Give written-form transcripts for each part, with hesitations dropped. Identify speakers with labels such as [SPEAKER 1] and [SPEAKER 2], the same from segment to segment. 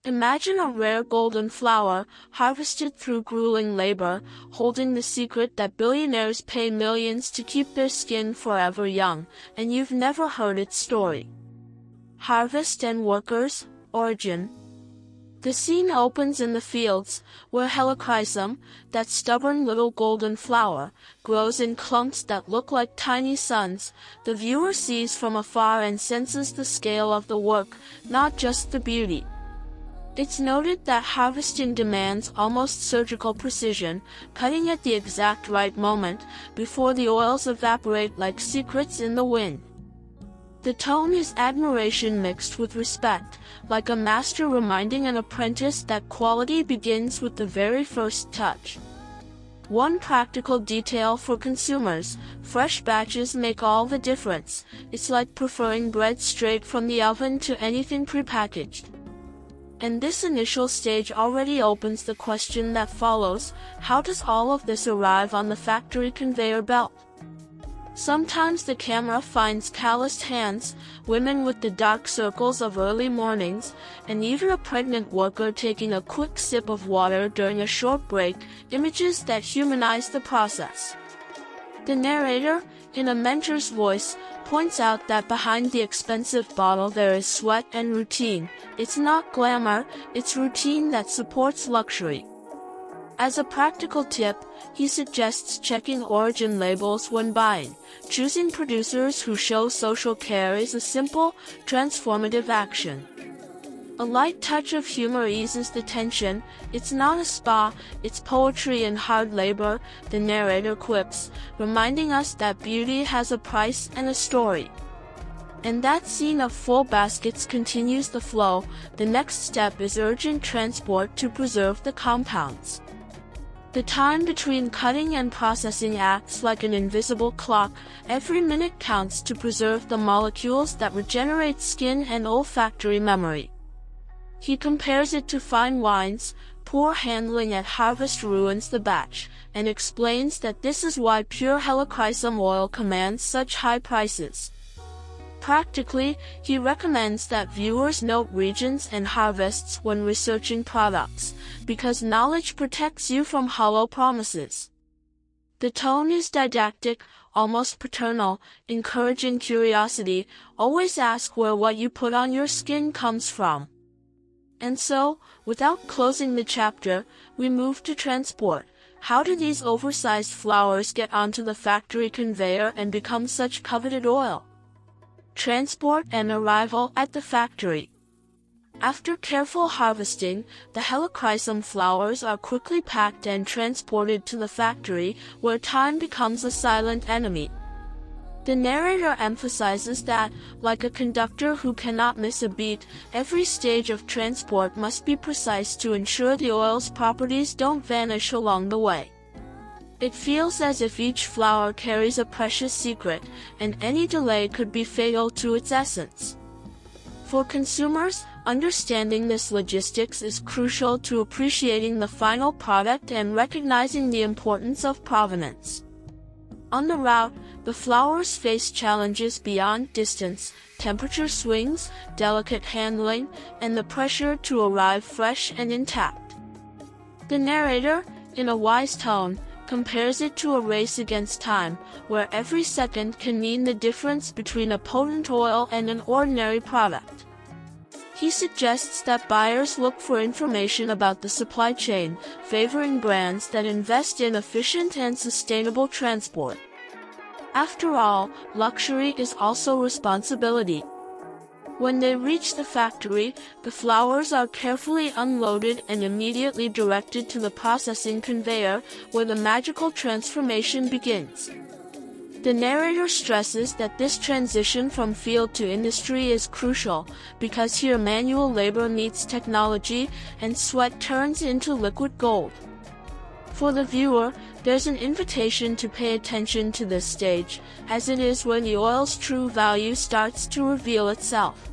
[SPEAKER 1] Imagine a rare golden flower, harvested through grueling labor, holding the secret that billionaires pay millions to keep their skin forever young, and you've never heard its story. Harvest and workers, origin. The scene opens in the fields, where Helichrysum, that stubborn little golden flower, grows in clumps that look like tiny suns. The viewer sees from afar and senses the scale of the work, not just the beauty. It's noted that harvesting demands almost surgical precision, cutting at the exact right moment, before the oils evaporate like secrets in the wind. The tone is admiration mixed with respect, like a master reminding an apprentice that quality begins with the very first touch. One practical detail for consumers: fresh batches make all the difference. It's like preferring bread straight from the oven to anything prepackaged. And this initial stage already opens the question that follows: how does all of this arrive on the factory conveyor belt? Sometimes the camera finds calloused hands, women with the dark circles of early mornings, and even a pregnant worker taking a quick sip of water during a short break, images that humanize the process. The narrator, in a mentor's voice, points out that behind the expensive bottle there is sweat and routine. It's not glamour, it's routine that supports luxury. As a practical tip, he suggests checking origin labels when buying. Choosing producers who show social care is a simple, transformative action. A light touch of humor eases the tension. It's not a spa, it's poetry and hard labor, the narrator quips, reminding us that beauty has a price and a story. And that scene of full baskets continues the flow. The next step is urgent transport to preserve the compounds. The time between cutting and processing acts like an invisible clock. Every minute counts to preserve the molecules that regenerate skin and olfactory memory. He compares it to fine wines. Poor handling at harvest ruins the batch, and explains that this is why pure Helichrysum oil commands such high prices. Practically, he recommends that viewers note regions and harvests when researching products, because knowledge protects you from hollow promises. The tone is didactic, almost paternal, encouraging curiosity. Always ask where what you put on your skin comes from. And so, without closing the chapter, we move to transport. How do these oversized flowers get onto the factory conveyor and become such coveted oil? Transport and arrival at the factory. After careful harvesting, the Helichrysum flowers are quickly packed and transported to the factory, where time becomes a silent enemy. The narrator emphasizes that, like a conductor who cannot miss a beat, every stage of transport must be precise to ensure the oil's properties don't vanish along the way. It feels as if each flower carries a precious secret, and any delay could be fatal to its essence. For consumers, understanding this logistics is crucial to appreciating the final product and recognizing the importance of provenance. On the route, the flowers face challenges beyond distance, temperature swings, delicate handling, and the pressure to arrive fresh and intact. The narrator, in a wise tone, compares it to a race against time, where every second can mean the difference between a potent oil and an ordinary product. He suggests that buyers look for information about the supply chain, favoring brands that invest in efficient and sustainable transport. After all, luxury is also responsibility. When they reach the factory, the flowers are carefully unloaded and immediately directed to the processing conveyor, where the magical transformation begins. The narrator stresses that this transition from field to industry is crucial, because here manual labor meets technology, and sweat turns into liquid gold. For the viewer, there's an invitation to pay attention to this stage, as it is where the oil's true value starts to reveal itself.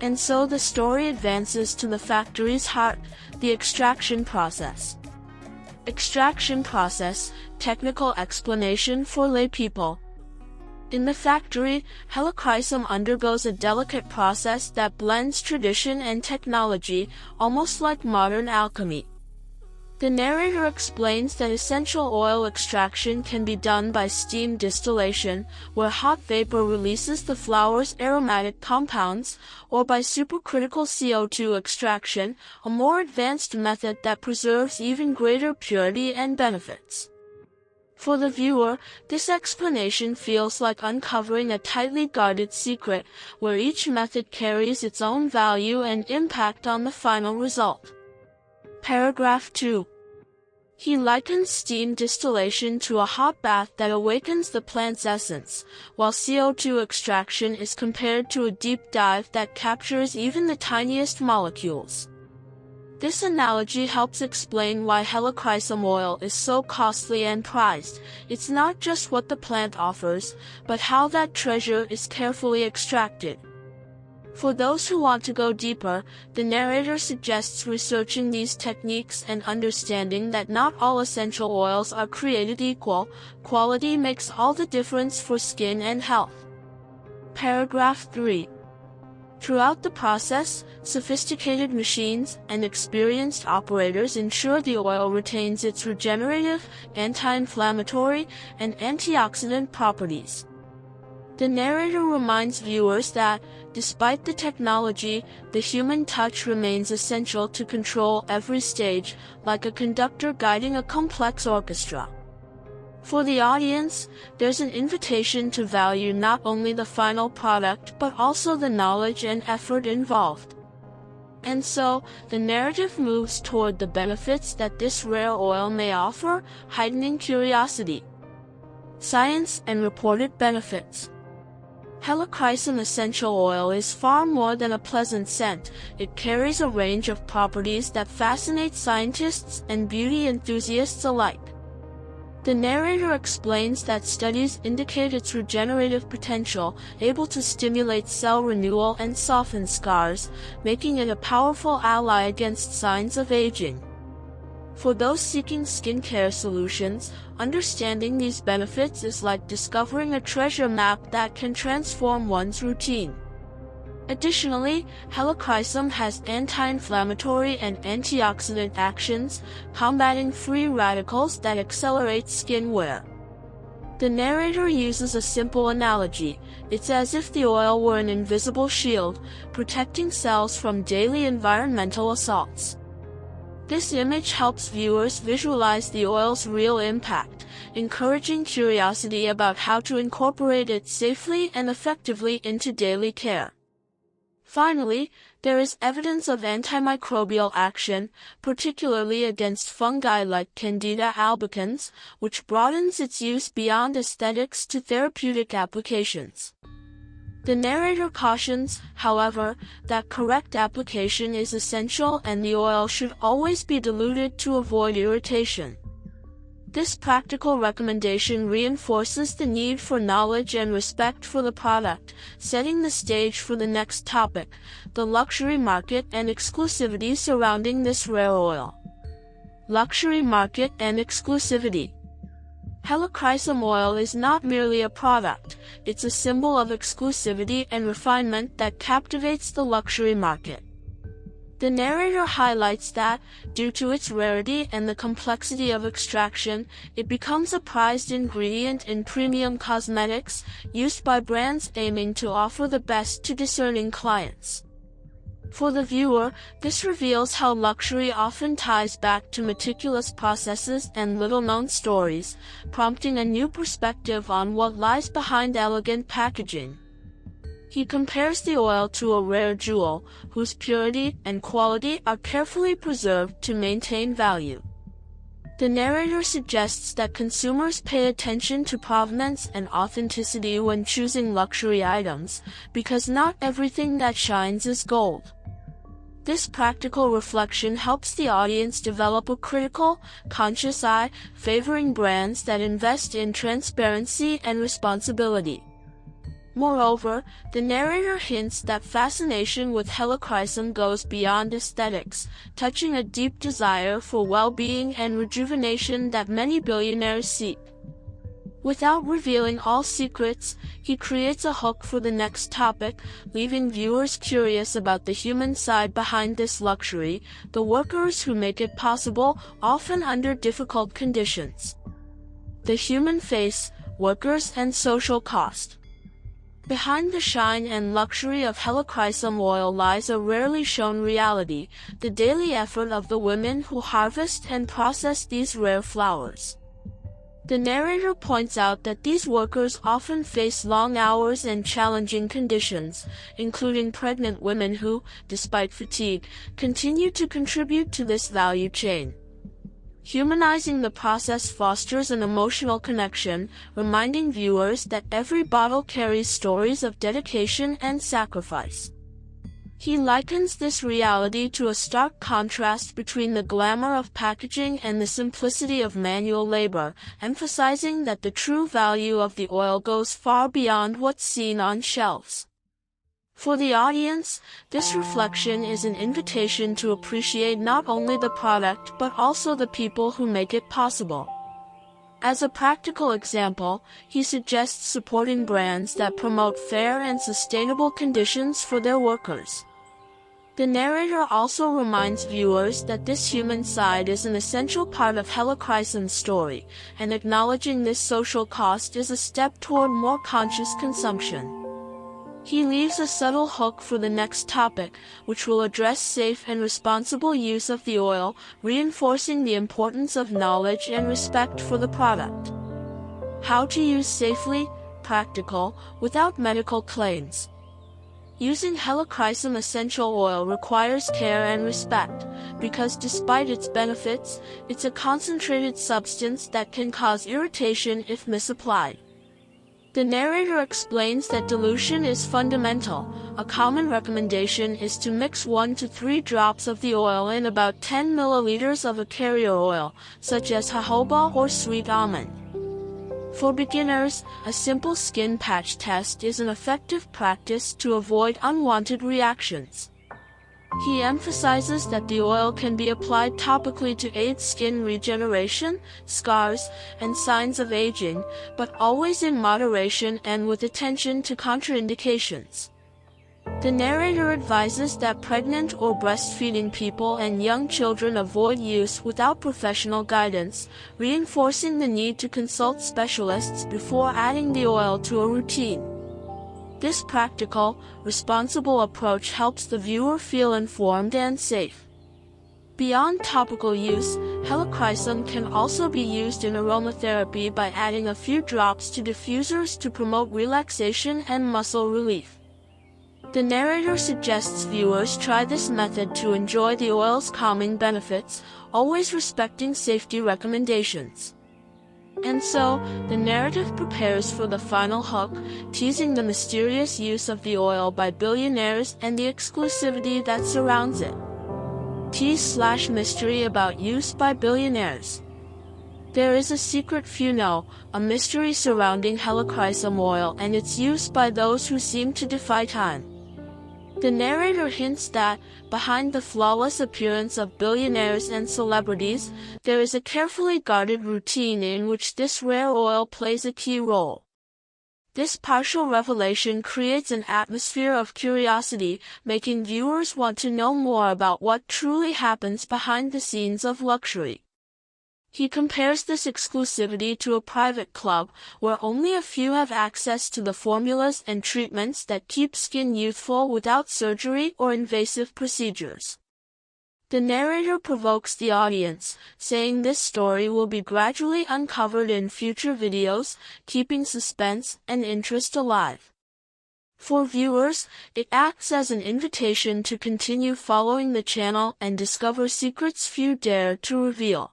[SPEAKER 1] And so the story advances to the factory's heart, the extraction process. Extraction process, technical explanation for laypeople. In the factory, Helichrysum undergoes a delicate process that blends tradition and technology, almost like modern alchemy. The narrator explains that essential oil extraction can be done by steam distillation, where hot vapor releases the flower's aromatic compounds, or by supercritical CO2 extraction, a more advanced method that preserves even greater purity and benefits. For the viewer, this explanation feels like uncovering a tightly guarded secret, where each method carries its own value and impact on the final result. Paragraph 2. He likens steam distillation to a hot bath that awakens the plant's essence, while CO2 extraction is compared to a deep dive that captures even the tiniest molecules. This analogy helps explain why Helichrysum oil is so costly and prized. It's not just what the plant offers, but how that treasure is carefully extracted. For those who want to go deeper, the narrator suggests researching these techniques and understanding that not all essential oils are created equal. Quality makes all the difference for skin and health. Paragraph 3. Throughout the process, sophisticated machines and experienced operators ensure the oil retains its regenerative, anti-inflammatory, and antioxidant properties. The narrator reminds viewers that, despite the technology, the human touch remains essential to control every stage, like a conductor guiding a complex orchestra. For the audience, there's an invitation to value not only the final product but also the knowledge and effort involved. And so, the narrative moves toward the benefits that this rare oil may offer, heightening curiosity. Science and reported benefits. Helichrysum essential oil is far more than a pleasant scent. It carries a range of properties that fascinate scientists and beauty enthusiasts alike. The narrator explains that studies indicate its regenerative potential, able to stimulate cell renewal and soften scars, making it a powerful ally against signs of aging. For those seeking skincare solutions, understanding these benefits is like discovering a treasure map that can transform one's routine. Additionally, Helichrysum has anti-inflammatory and antioxidant actions, combating free radicals that accelerate skin wear. The narrator uses a simple analogy. It's as if the oil were an invisible shield, protecting cells from daily environmental assaults. This image helps viewers visualize the oil's real impact, encouraging curiosity about how to incorporate it safely and effectively into daily care. Finally, there is evidence of antimicrobial action, particularly against fungi like Candida albicans, which broadens its use beyond aesthetics to therapeutic applications. The narrator cautions, however, that correct application is essential and the oil should always be diluted to avoid irritation. This practical recommendation reinforces the need for knowledge and respect for the product, setting the stage for the next topic, the luxury market and exclusivity surrounding this rare oil. Luxury market and exclusivity. Helichrysum oil is not merely a product, it's a symbol of exclusivity and refinement that captivates the luxury market. The narrator highlights that, due to its rarity and the complexity of extraction, it becomes a prized ingredient in premium cosmetics, used by brands aiming to offer the best to discerning clients. For the viewer, this reveals how luxury often ties back to meticulous processes and little-known stories, prompting a new perspective on what lies behind elegant packaging. He compares the oil to a rare jewel, whose purity and quality are carefully preserved to maintain value. The narrator suggests that consumers pay attention to provenance and authenticity when choosing luxury items, because not everything that shines is gold. This practical reflection helps the audience develop a critical, conscious eye, favoring brands that invest in transparency and responsibility. Moreover, the narrator hints that fascination with Helichrysum goes beyond aesthetics, touching a deep desire for well-being and rejuvenation that many billionaires seek. Without revealing all secrets, he creates a hook for the next topic, leaving viewers curious about the human side behind this luxury, the workers who make it possible, often under difficult conditions. The human face, workers and social cost. Behind the shine and luxury of Helichrysum oil lies a rarely shown reality, the daily effort of the women who harvest and process these rare flowers. The narrator points out that these workers often face long hours and challenging conditions, including pregnant women who, despite fatigue, continue to contribute to this value chain. Humanizing the process fosters an emotional connection, reminding viewers that every bottle carries stories of dedication and sacrifice. He likens this reality to a stark contrast between the glamour of packaging and the simplicity of manual labor, emphasizing that the true value of the oil goes far beyond what's seen on shelves. For the audience, this reflection is an invitation to appreciate not only the product but also the people who make it possible. As a practical example, he suggests supporting brands that promote fair and sustainable conditions for their workers. The narrator also reminds viewers that this human side is an essential part of Helichrysum's story, and acknowledging this social cost is a step toward more conscious consumption. He leaves a subtle hook for the next topic, which will address safe and responsible use of the oil, reinforcing the importance of knowledge and respect for the product. How to use safely, practical, without medical claims. Using Helichrysum essential oil requires care and respect, because despite its benefits, it's a concentrated substance that can cause irritation if misapplied. The narrator explains that dilution is fundamental. A common recommendation is to mix 1 to 3 drops of the oil in about 10 milliliters of a carrier oil, such as jojoba or sweet almond. For beginners, a simple skin patch test is an effective practice to avoid unwanted reactions. He emphasizes that the oil can be applied topically to aid skin regeneration, scars, and signs of aging, but always in moderation and with attention to contraindications. The narrator advises that pregnant or breastfeeding people and young children avoid use without professional guidance, reinforcing the need to consult specialists before adding the oil to a routine. This practical, responsible approach helps the viewer feel informed and safe. Beyond topical use, Helichrysum can also be used in aromatherapy by adding a few drops to diffusers to promote relaxation and muscle relief. The narrator suggests viewers try this method to enjoy the oil's calming benefits, always respecting safety recommendations. And so, the narrative prepares for the final hook, teasing the mysterious use of the oil by Billionaires and the exclusivity that surrounds it. Tease/mystery about use by Billionaires. There is a secret few know, a mystery surrounding Helichrysum oil and its use by those who seem to defy time. The narrator hints that, behind the flawless appearance of billionaires and celebrities, there is a carefully guarded routine in which this rare oil plays a key role. This partial revelation creates an atmosphere of curiosity, making viewers want to know more about what truly happens behind the scenes of luxury. He compares this exclusivity to a private club, where only a few have access to the formulas and treatments that keep skin youthful without surgery or invasive procedures. The narrator provokes the audience, saying this story will be gradually uncovered in future videos, keeping suspense and interest alive. For viewers, it acts as an invitation to continue following the channel and discover secrets few dare to reveal.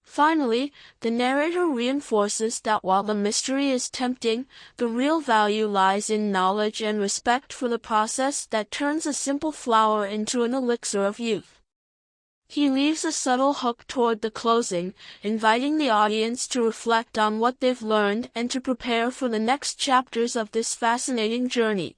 [SPEAKER 1] Finally, the narrator reinforces that while the mystery is tempting, the real value lies in knowledge and respect for the process that turns a simple flower into an elixir of youth. He leaves a subtle hook toward the closing, inviting the audience to reflect on what they've learned and to prepare for the next chapters of this fascinating journey.